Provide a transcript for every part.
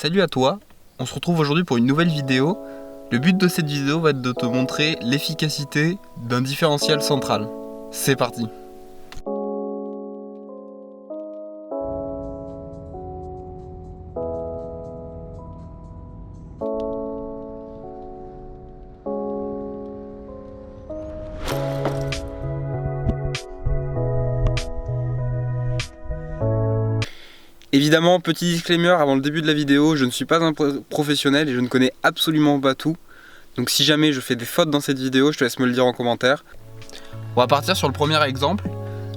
Salut à toi, on se retrouve aujourd'hui pour une nouvelle vidéo. Le but de cette vidéo va être de te montrer l'efficacité d'un différentiel central. C'est parti. Évidemment, petit disclaimer avant le début de la vidéo, je ne suis pas un professionnel et je ne connais absolument pas tout. Donc si jamais je fais des fautes dans cette vidéo, je te laisse me le dire en commentaire. On va partir sur le premier exemple.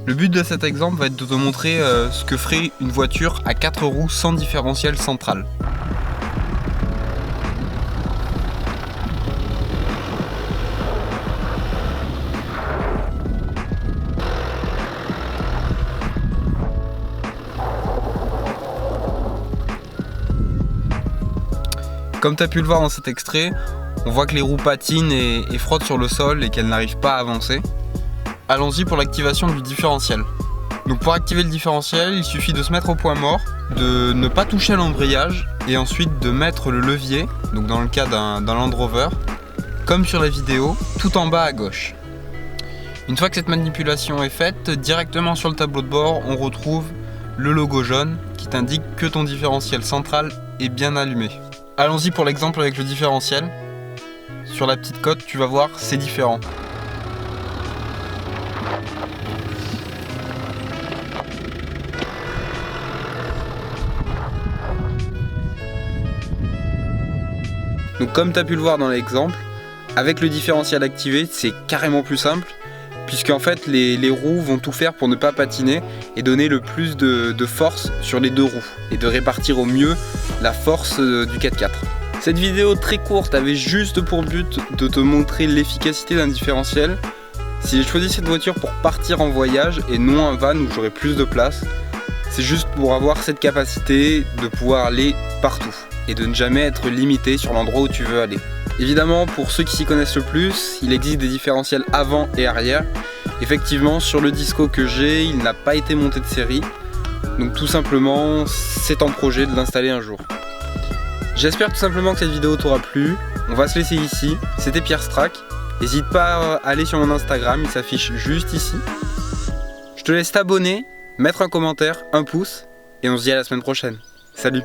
Le but de cet exemple va être de te montrer ce que ferait une voiture à 4 roues sans différentiel central. Comme tu as pu le voir dans cet extrait, on voit que les roues patinent et frottent sur le sol et qu'elles n'arrivent pas à avancer. Allons-y pour l'activation du différentiel. Donc pour activer le différentiel, il suffit de se mettre au point mort, de ne pas toucher à l'embrayage et ensuite de mettre le levier, donc dans le cas d'un Land Rover, comme sur la vidéo, tout en bas à gauche. Une fois que cette manipulation est faite, directement sur le tableau de bord, on retrouve le logo jaune qui t'indique que ton différentiel central est bien allumé. Allons-y pour l'exemple avec le différentiel. Sur la petite cote, tu vas voir, c'est différent. Donc comme tu as pu le voir dans l'exemple, avec le différentiel activé, c'est carrément plus simple, puisqu'en fait les roues vont tout faire pour ne pas patiner et donner le plus de force sur les deux roues, et de répartir au mieux la force du 4x4. Cette vidéo très courte avait juste pour but de te montrer l'efficacité d'un différentiel. Si j'ai choisi cette voiture pour partir en voyage et non un van où j'aurai plus de place, c'est juste pour avoir cette capacité de pouvoir aller partout et de ne jamais être limité sur l'endroit où tu veux aller. Évidemment, pour ceux qui s'y connaissent le plus, il existe des différentiels avant et arrière. Effectivement, sur le Disco que j'ai, il n'a pas été monté de série. Donc tout simplement, c'est en projet de l'installer un jour. J'espère tout simplement que cette vidéo t'aura plu. On va se laisser ici. C'était Pierre Strack. N'hésite pas à aller sur mon Instagram, il s'affiche juste ici. Je te laisse t'abonner, mettre un commentaire, un pouce, et on se dit à la semaine prochaine. Salut!